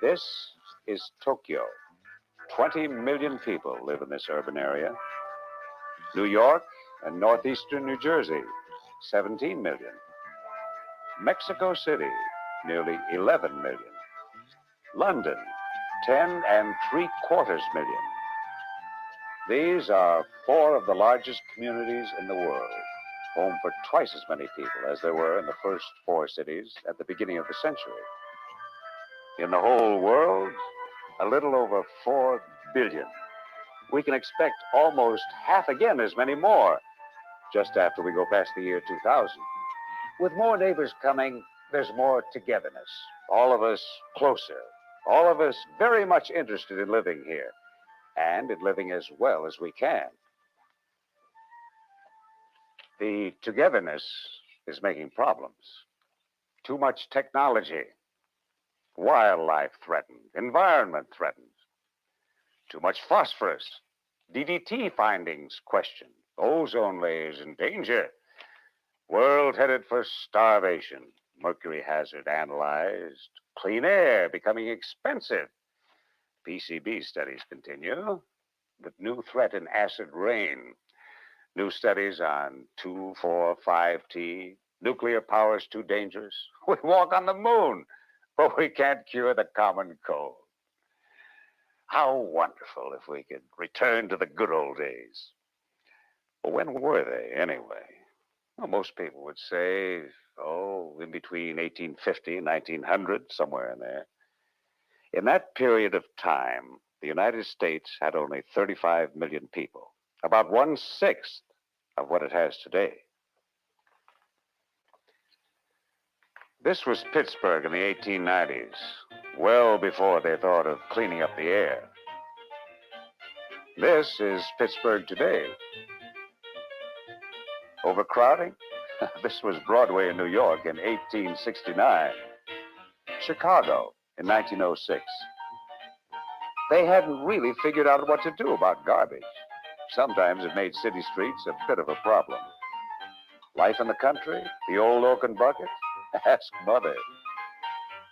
This is Tokyo. 20 million people live in this urban area. New York and northeastern New Jersey, 17 million. Mexico City, nearly 11 million. London, 10 and three-quarters million. These are four of the largest communities in the world, home for twice as many people as there were in the first four cities at the beginning of the century. In the whole world, a little over 4 billion. We can expect almost half again as many more just after we go past the year 2000. With more neighbors coming, there's more togetherness. All of us closer. All of us very much interested in living here and in living as well as we can. The togetherness is making problems. Too much technology. Wildlife threatened. Environment threatened. Too much phosphorus. DDT findings questioned. Ozone layers in danger. World headed for starvation. Mercury hazard analyzed. Clean air becoming expensive. PCB studies continue. The new threat in acid rain. New studies on 2,4,5-T. Nuclear power's too dangerous. We walk on the moon, but we can't cure the common cold. How wonderful if we could return to the good old days. Well, when were they, anyway? Well, most people would say, in between 1850 and 1900, somewhere in there. In that period of time, the United States had only 35 million people, about 1/6 of what it has today. This was Pittsburgh in the 1890s, well before they thought of cleaning up the air. This is Pittsburgh today. Overcrowding? This was Broadway in New York in 1869. Chicago in 1906. They hadn't really figured out what to do about garbage. Sometimes it made city streets a bit of a problem. Life in the country? The old oaken bucket? Ask Mother.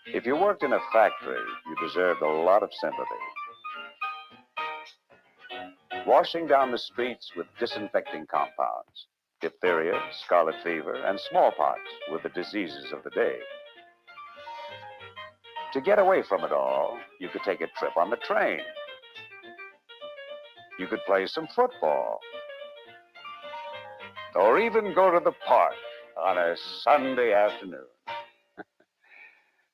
If you worked in a factory, you deserved a lot of sympathy. Washing down the streets with disinfecting compounds. Diphtheria, scarlet fever, and smallpox were the diseases of the day. To get away from it all, you could take a trip on the train. You could play some football. Or even go to the park on a Sunday afternoon.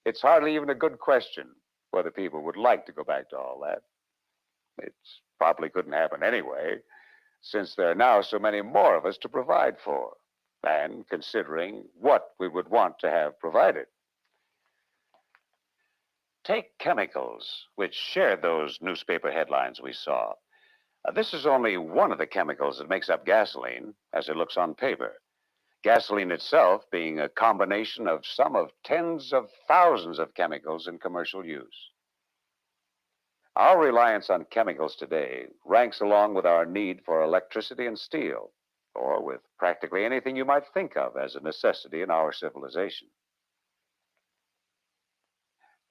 It's hardly even a good question whether people would like to go back to all that. It probably couldn't happen anyway, since there are now so many more of us to provide for, and considering what we would want to have provided. Take chemicals, which shared those newspaper headlines we saw. This is only one of the chemicals that makes up gasoline, as it looks on paper. Gasoline itself being a combination of some of tens of thousands of chemicals in commercial use. Our reliance on chemicals today ranks along with our need for electricity and steel, or with practically anything you might think of as a necessity in our civilization.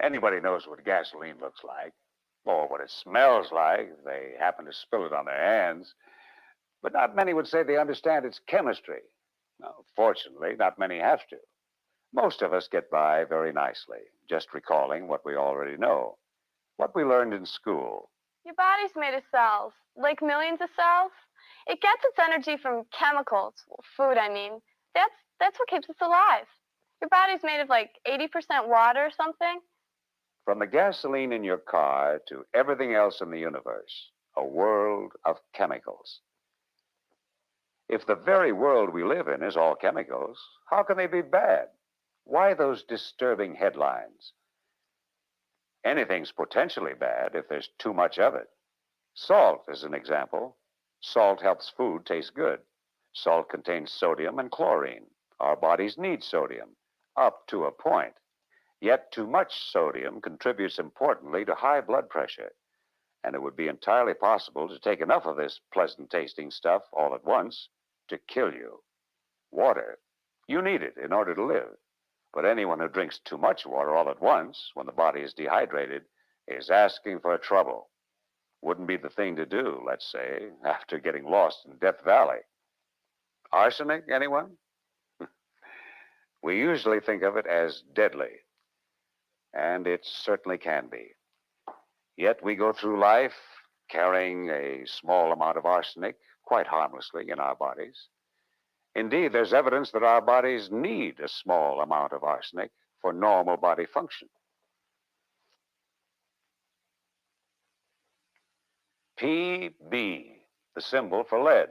Anybody knows what gasoline looks like, or what it smells like if they happen to spill it on their hands, but not many would say they understand its chemistry. Now, fortunately, not many have to. Most of us get by very nicely, just recalling what we already know, what we learned in school. Your body's made of cells, like millions of cells. It gets its energy from chemicals, food, I mean. That's what keeps us alive. Your body's made of like 80% water or something. From the gasoline in your car to everything else in the universe, a world of chemicals. If the very world we live in is all chemicals, how can they be bad? Why those disturbing headlines? Anything's potentially bad if there's too much of it. Salt is an example. Salt helps food taste good. Salt contains sodium and chlorine. Our bodies need sodium, up to a point. Yet too much sodium contributes importantly to high blood pressure, and it would be entirely possible to take enough of this pleasant-tasting stuff all at once to kill you. Water. You need it in order to live. But anyone who drinks too much water all at once, when the body is dehydrated, is asking for trouble. Wouldn't be the thing to do, let's say, after getting lost in Death Valley. Arsenic, anyone? We usually think of it as deadly, and it certainly can be. Yet we go through life carrying a small amount of arsenic quite harmlessly in our bodies. Indeed, there's evidence that our bodies need a small amount of arsenic for normal body function. PB, the symbol for lead.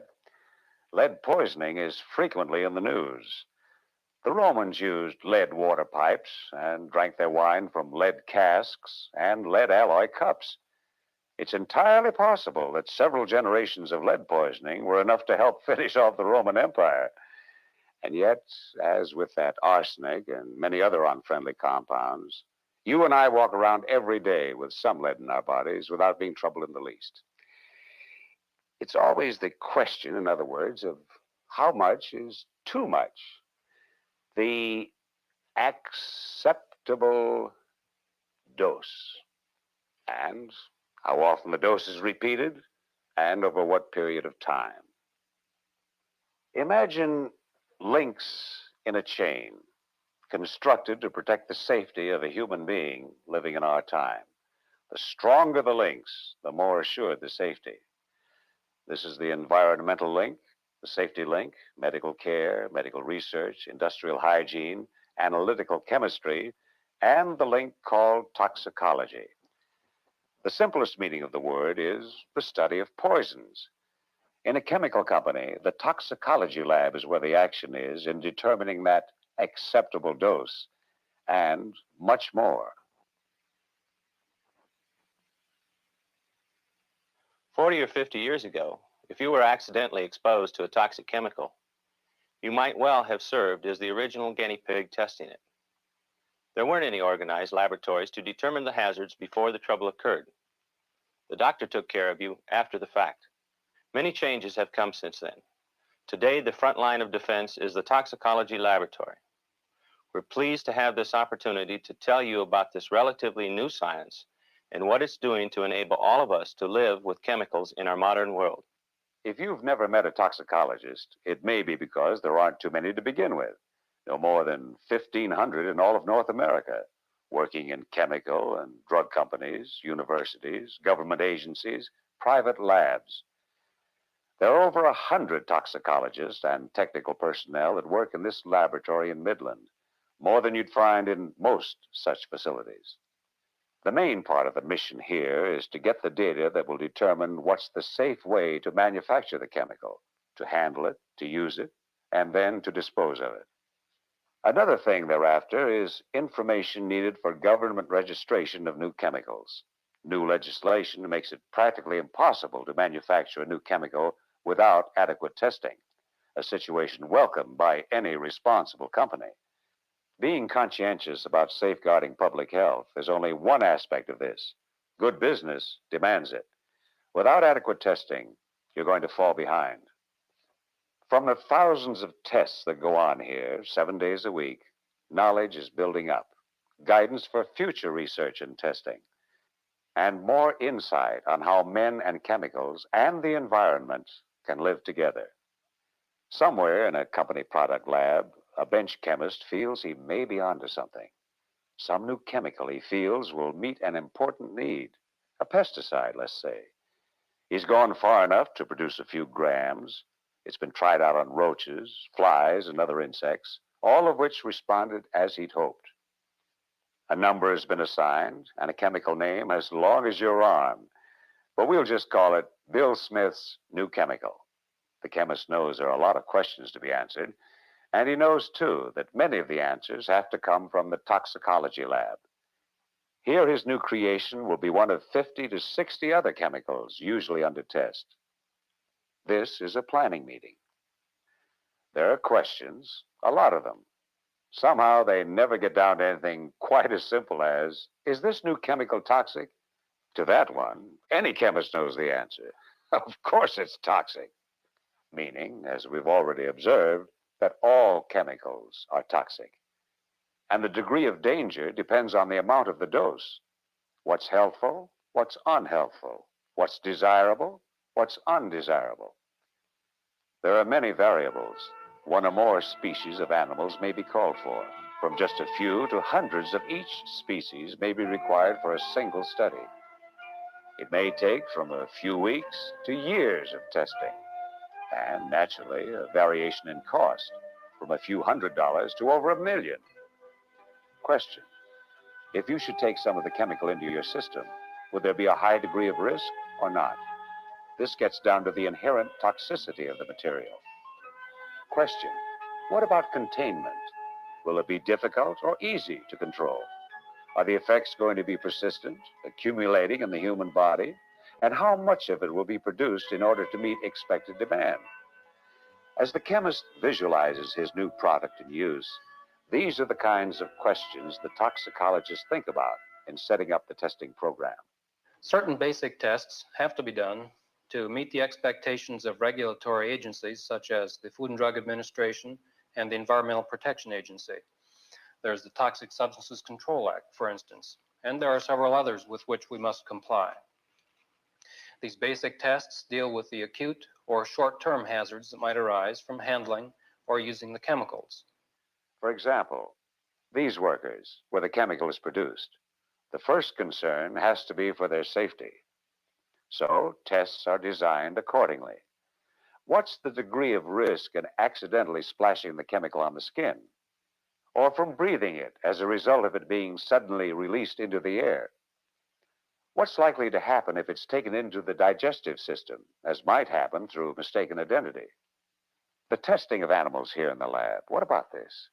Lead poisoning is frequently in the news. The Romans used lead water pipes and drank their wine from lead casks and lead alloy cups. It's entirely possible that several generations of lead poisoning were enough to help finish off the Roman Empire. And yet, as with that arsenic and many other unfriendly compounds, you and I walk around every day with some lead in our bodies without being troubled in the least. It's always the question, in other words, of how much is too much. The acceptable dose. And how often the dose is repeated and over what period of time. Imagine links in a chain constructed to protect the safety of a human being living in our time. The stronger the links, the more assured the safety. This is the environmental link, the safety link, medical care, medical research, industrial hygiene, analytical chemistry, and the link called toxicology. The simplest meaning of the word is the study of poisons. In a chemical company, the toxicology lab is where the action is in determining that acceptable dose and much more. 40 or 50 years ago, if you were accidentally exposed to a toxic chemical, you might well have served as the original guinea pig testing it. There weren't any organized laboratories to determine the hazards before the trouble occurred. The doctor took care of you after the fact. Many changes have come since then. Today, the front line of defense is the toxicology laboratory. We're pleased to have this opportunity to tell you about this relatively new science and what it's doing to enable all of us to live with chemicals in our modern world. If you've never met a toxicologist, it may be because there aren't too many to begin with. No more than 1,500 in all of North America, working in chemical and drug companies, universities, government agencies, private labs. There are over 100 toxicologists and technical personnel that work in this laboratory in Midland, more than you'd find in most such facilities. The main part of the mission here is to get the data that will determine what's the safe way to manufacture the chemical, to handle it, to use it, and then to dispose of it. Another thing thereafter is information needed for government registration of new chemicals. New legislation makes it practically impossible to manufacture a new chemical without adequate testing, a situation welcomed by any responsible company. Being conscientious about safeguarding public health is only one aspect of this. Good business demands it. Without adequate testing, you're going to fall behind. From the thousands of tests that go on here 7 days a week, knowledge is building up, guidance for future research and testing, and more insight on how men and chemicals and the environment can live together. Somewhere in a company product lab, a bench chemist feels he may be onto something. Some new chemical he feels will meet an important need, a pesticide, let's say. He's gone far enough to produce a few grams. It's been tried out on roaches, flies, and other insects, all of which responded as he'd hoped. A number has been assigned and a chemical name as long as your arm, but we'll just call it Bill Smith's new chemical. The chemist knows there are a lot of questions to be answered, and he knows, too, that many of the answers have to come from the toxicology lab. Here, his new creation will be one of 50 to 60 other chemicals usually under test. This is a planning meeting. There are questions, a lot of them. Somehow they never get down to anything quite as simple as, is this new chemical toxic? To that one, any chemist knows the answer. Of course it's toxic. Meaning, as we've already observed, that all chemicals are toxic. And the degree of danger depends on the amount of the dose. What's healthful, what's unhealthful, what's desirable, what's undesirable. There are many variables. One or more species of animals may be called for. From just a few to hundreds of each species may be required for a single study. It may take from a few weeks to years of testing, and naturally, a variation in cost from a few $100s to over $1 million. Question: if you should take some of the chemical into your system, would there be a high degree of risk or not? This gets down to the inherent toxicity of the material. Question: what about containment? Will it be difficult or easy to control? Are the effects going to be persistent, accumulating in the human body? And how much of it will be produced in order to meet expected demand? As the chemist visualizes his new product in use, these are the kinds of questions the toxicologists think about in setting up the testing program. Certain basic tests have to be done to meet the expectations of regulatory agencies such as the Food and Drug Administration and the Environmental Protection Agency. There's the Toxic Substances Control Act, for instance, and there are several others with which we must comply. These basic tests deal with the acute or short-term hazards that might arise from handling or using the chemicals. For example, these workers, where the chemical is produced, the first concern has to be for their safety. So tests are designed accordingly. What's the degree of risk in accidentally splashing the chemical on the skin, or from breathing it as a result of it being suddenly released into the air? What's likely to happen if it's taken into the digestive system, as might happen through mistaken identity? The testing of animals here in the lab, what about this?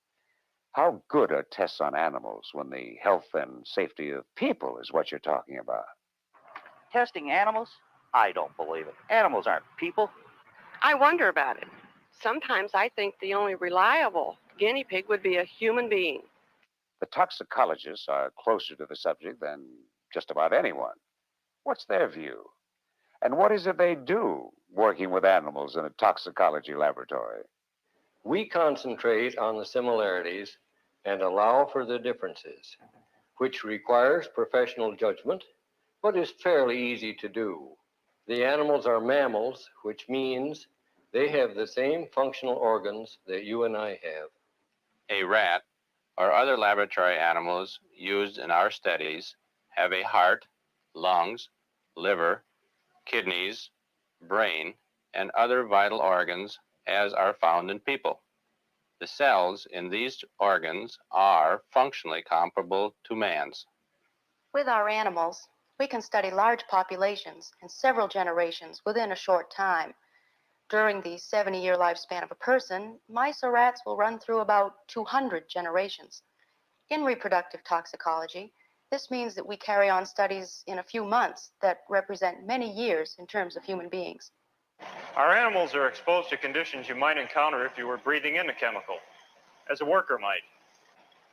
How good are tests on animals when the health and safety of people is what you're talking about? Testing animals? I don't believe it. Animals aren't people. I wonder about it. Sometimes I think the only reliable guinea pig would be a human being. The toxicologists are closer to the subject than just about anyone. What's their view? And what is it they do working with animals in a toxicology laboratory? We concentrate on the similarities and allow for the differences, which requires professional judgment, but is fairly easy to do. The animals are mammals, which means they have the same functional organs that you and I have. A rat or other laboratory animals used in our studies have a heart, lungs, liver, kidneys, brain, and other vital organs as are found in people. The cells in these organs are functionally comparable to man's. With our animals, we can study large populations and several generations within a short time. During the 70-year lifespan of a person, mice or rats will run through about 200 generations. In reproductive toxicology, this means that we carry on studies in a few months that represent many years in terms of human beings. Our animals are exposed to conditions you might encounter if you were breathing in the chemical, as a worker might.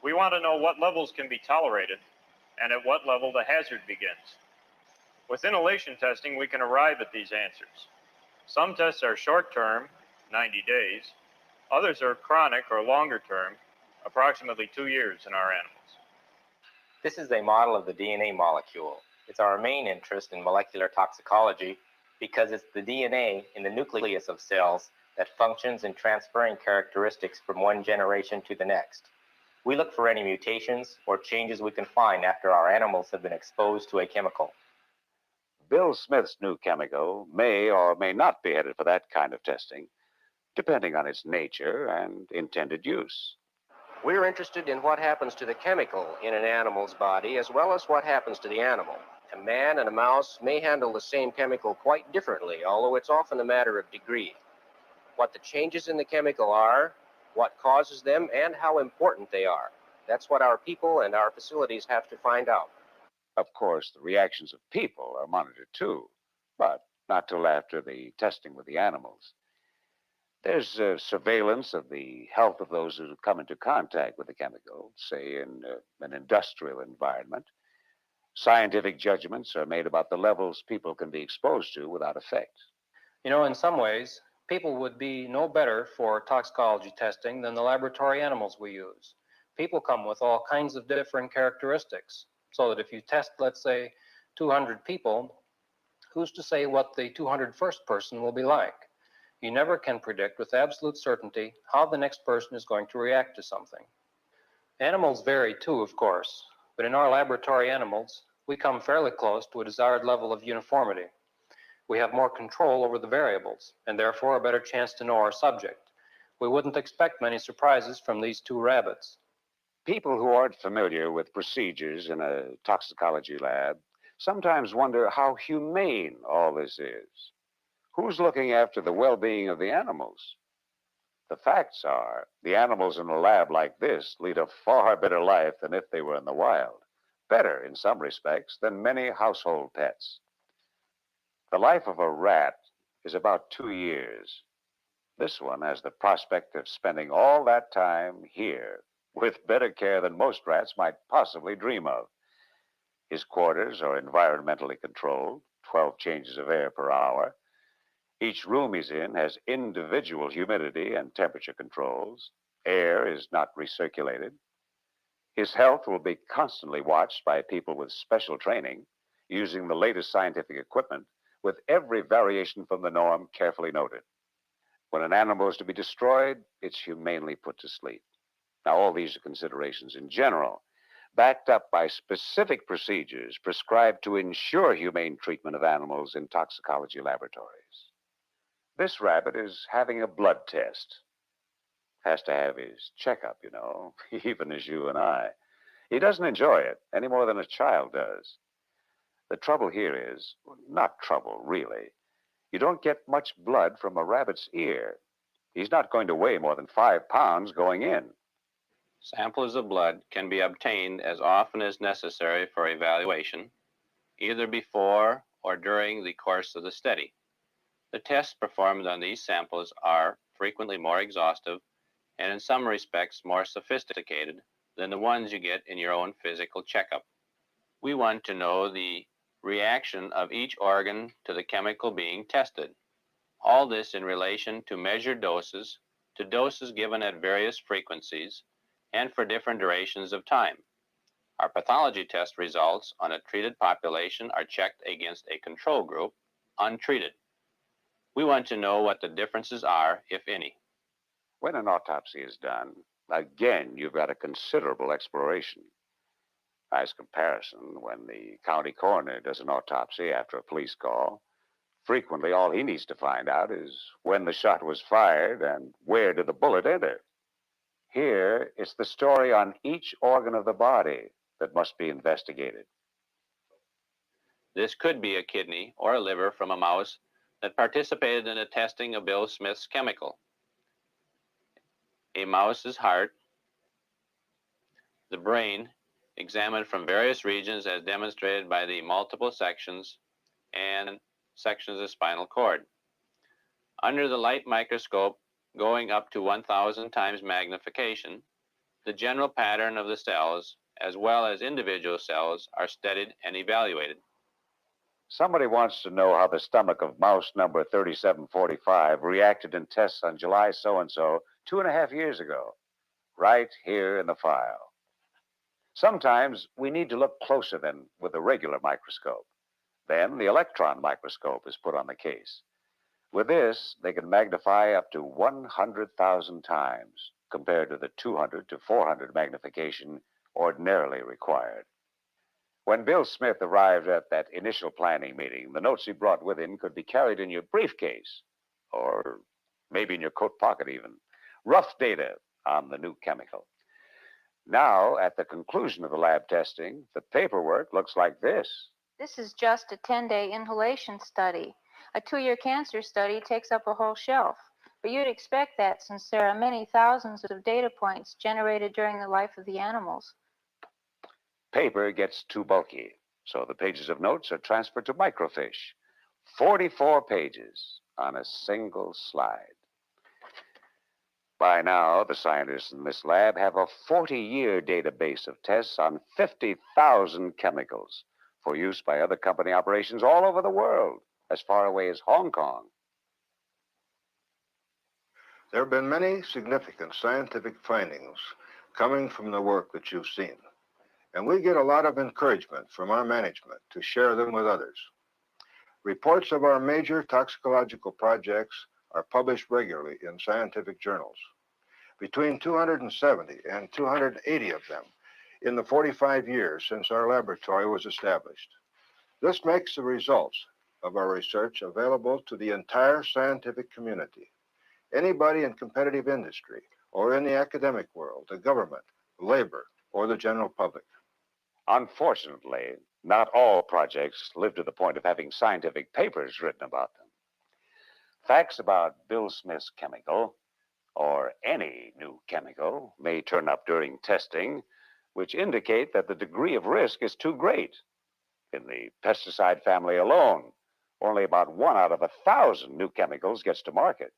We want to know what levels can be tolerated and at what level the hazard begins. With inhalation testing, we can arrive at these answers. Some tests are short-term, 90 days. Others are chronic or longer-term, approximately 2 years in our animals. This is a model of the DNA molecule. It's our main interest in molecular toxicology because it's the DNA in the nucleus of cells that functions in transferring characteristics from one generation to the next. We look for any mutations or changes we can find after our animals have been exposed to a chemical. Bill Smith's new chemical may or may not be headed for that kind of testing, depending on its nature and intended use. We're interested in what happens to the chemical in an animal's body as well as what happens to the animal. A man and a mouse may handle the same chemical quite differently, although it's often a matter of degree. What the changes in the chemical are, what causes them, and how important they are. That's what our people and our facilities have to find out. Of course, the reactions of people are monitored too, but not till after the testing with the animals. There's surveillance of the health of those who come into contact with the chemical, say in an industrial environment. Scientific judgments are made about the levels people can be exposed to without effect. You know, in some ways, people would be no better for toxicology testing than the laboratory animals we use. People come with all kinds of different characteristics, so that if you test, let's say, 200 people, who's to say what the 201st person will be like? You never can predict with absolute certainty how the next person is going to react to something. Animals vary too, of course, but in our laboratory animals, we come fairly close to a desired level of uniformity. We have more control over the variables, and therefore a better chance to know our subject. We wouldn't expect many surprises from these two rabbits. People who aren't familiar with procedures in a toxicology lab sometimes wonder how humane all this is. Who's looking after the well-being of the animals? The facts are, the animals in a lab like this lead a far better life than if they were in the wild. Better, in some respects, than many household pets. The life of a rat is about 2 years. This one has the prospect of spending all that time here with better care than most rats might possibly dream of. His quarters are environmentally controlled, 12 changes of air per hour. Each room he's in has individual humidity and temperature controls. Air is not recirculated. His health will be constantly watched by people with special training, using the latest scientific equipment, with every variation from the norm carefully noted. When an animal is to be destroyed, it's humanely put to sleep. Now, all these are considerations in general, backed up by specific procedures prescribed to ensure humane treatment of animals in toxicology laboratories. This rabbit is having a blood test. Has to have his checkup, you know, even as you and I. He doesn't enjoy it any more than a child does. The trouble here is, not trouble, really. You don't get much blood from a rabbit's ear. He's not going to weigh more than 5 pounds going in. Samples of blood can be obtained as often as necessary for evaluation, either before or during the course of the study. The tests performed on these samples are frequently more exhaustive and in some respects more sophisticated than the ones you get in your own physical checkup. We want to know the reaction of each organ to the chemical being tested. All this in relation to measured doses, to doses given at various frequencies, and for different durations of time. Our pathology test results on a treated population are checked against a control group, untreated. We want to know what the differences are, if any. When an autopsy is done, again, you've got a considerable exploration. Nice comparison when the county coroner does an autopsy after a police call. Frequently, all he needs to find out is when the shot was fired and where did the bullet enter. Here, it's the story on each organ of the body that must be investigated. This could be a kidney or a liver from a mouse that participated in the testing of Bill Smith's chemical. A mouse's heart, the brain, examined from various regions as demonstrated by the multiple sections and sections of spinal cord. Under the light microscope, going up to 1,000 times magnification, the general pattern of the cells, as well as individual cells, are studied and evaluated. Somebody wants to know how the stomach of mouse number 3745 reacted in tests on July so-and-so 2.5 years ago, right here in the file. Sometimes we need to look closer than with a regular microscope. Then the electron microscope is put on the case. With this, they can magnify up to 100,000 times compared to the 200 to 400 magnification ordinarily required. When Bill Smith arrived at that initial planning meeting, the notes he brought with him could be carried in your briefcase, or maybe in your coat pocket even. Rough data on the new chemical. Now, at the conclusion of the lab testing, the paperwork looks like this. This is just a 10-day inhalation study. A 2-year cancer study takes up a whole shelf. But you'd expect that since there are many thousands of data points generated during the life of the animals. Paper gets too bulky, so the pages of notes are transferred to microfiche. 44 pages on a single slide. By now, the scientists in this lab have a 40-year database of tests on 50,000 chemicals for use by other company operations all over the world, as far away as Hong Kong. There have been many significant scientific findings coming from the work that you've seen. And we get a lot of encouragement from our management to share them with others. Reports of our major toxicological projects are published regularly in scientific journals. Between 270 and 280 of them in the 45 years since our laboratory was established. This makes the results of our research available to the entire scientific community. Anybody in competitive industry or in the academic world, the government, labor, or the general public. Unfortunately, not all projects live to the point of having scientific papers written about them. Facts about Bill Smith's chemical, or any new chemical, may turn up during testing, which indicate that the degree of risk is too great. In the pesticide family alone, only about 1 out of 1,000 new chemicals gets to market.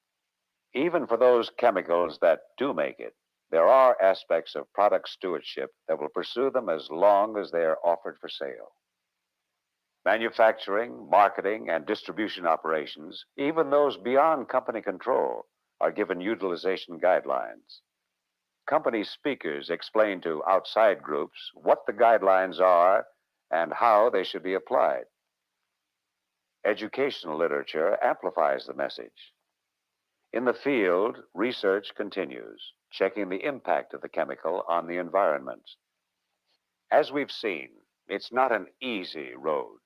Even for those chemicals that do make it, there are aspects of product stewardship that will pursue them as long as they are offered for sale. Manufacturing, marketing, and distribution operations, even those beyond company control, are given utilization guidelines. Company speakers explain to outside groups what the guidelines are and how they should be applied. Educational literature amplifies the message. In the field, research continues, checking the impact of the chemical on the environment. As we've seen, it's not an easy road.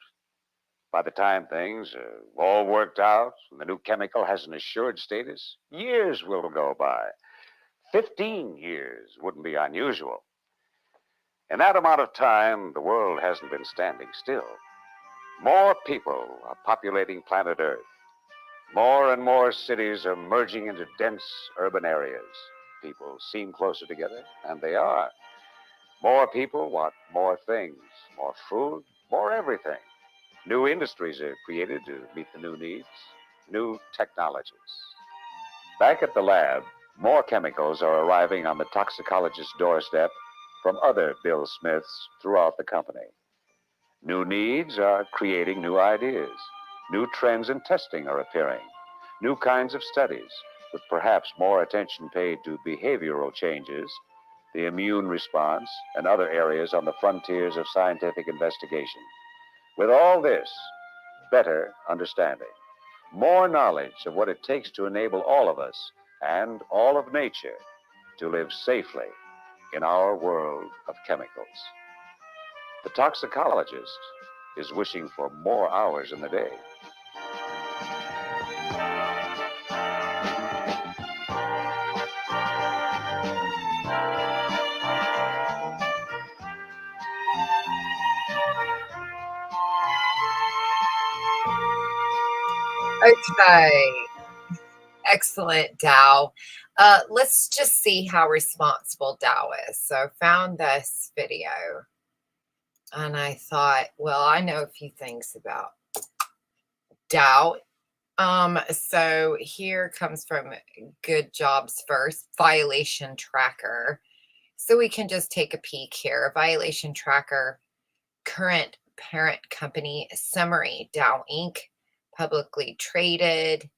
By the time things are all worked out and the new chemical has an assured status, years will go by. 15 years wouldn't be unusual. In that amount of time, the world hasn't been standing still. More people are populating planet Earth. More and more cities are merging into dense urban areas. People seem closer together, and they are. More people want more things, more food, more everything. New industries are created to meet the new needs, new technologies. Back at the lab, more chemicals are arriving on the toxicologist's doorstep from other Bill Smiths throughout the company. New needs are creating new ideas. New trends in testing are appearing. New kinds of studies, with perhaps more attention paid to behavioral changes, the immune response, and other areas on the frontiers of scientific investigation. With all this, better understanding, more knowledge of what it takes to enable all of us and all of nature to live safely in our world of chemicals. The toxicologist is wishing for more hours in the day. Okay. Excellent, Dow. Let's just see how responsible Dow is. So I found this video and I thought, well, I know a few things about Dow. So here comes from Good Jobs First, Violation Tracker. So we can just take a peek here. Violation Tracker, current parent company summary, Dow Inc., publicly traded,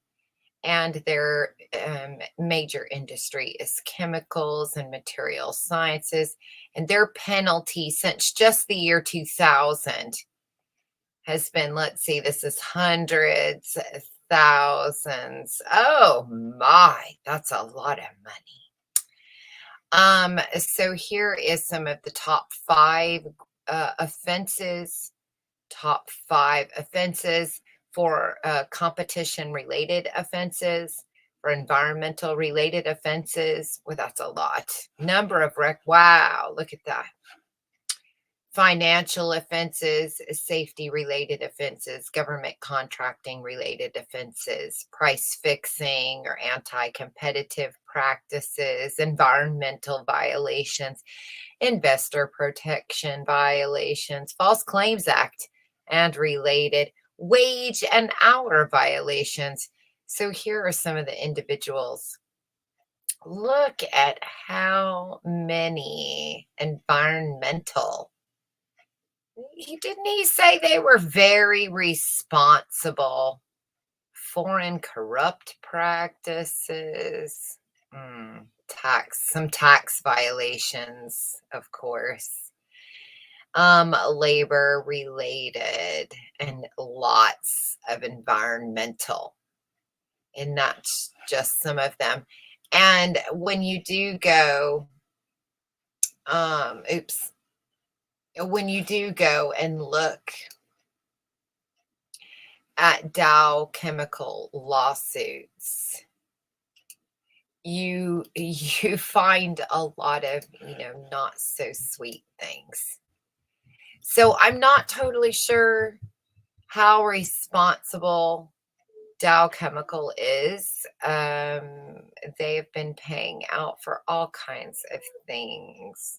and their major industry is chemicals and material sciences. And their penalty since just the year 2000 has been, let's see, this is hundreds, thousands. Oh my, that's a lot of money. So here is some of the top 5 offenses, for competition-related offenses, for environmental-related offenses. Well, that's a lot. Number of wow, look at that. Financial offenses, safety-related offenses, government contracting-related offenses, price fixing or anti-competitive practices, environmental violations, investor protection violations, False Claims Act and related, wage and hour violations. So here are some of the individuals. Look at how many environmental. Didn't he say they were very responsible? Foreign corrupt practices. some tax violations, of course, labor related, and lots of environmental. And that's just some of them. And when you do go, when you do go and look at Dow Chemical lawsuits, you find a lot of, not so sweet things. So I'm not totally sure how responsible Dow Chemical is. They've been paying out for all kinds of things.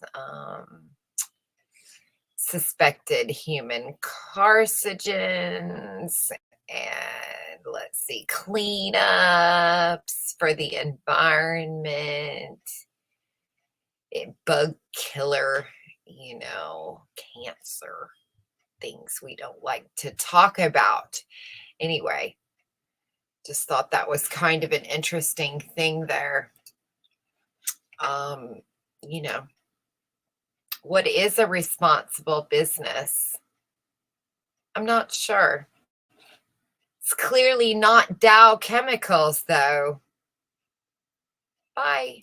Suspected human carcinogens, and let's see, cleanups for the environment, bug killer, cancer, things we don't like to talk about. Anyway, just thought that was kind of an interesting thing there. What is a responsible business? I'm not sure. It's clearly not Dow Chemicals, though. Bye.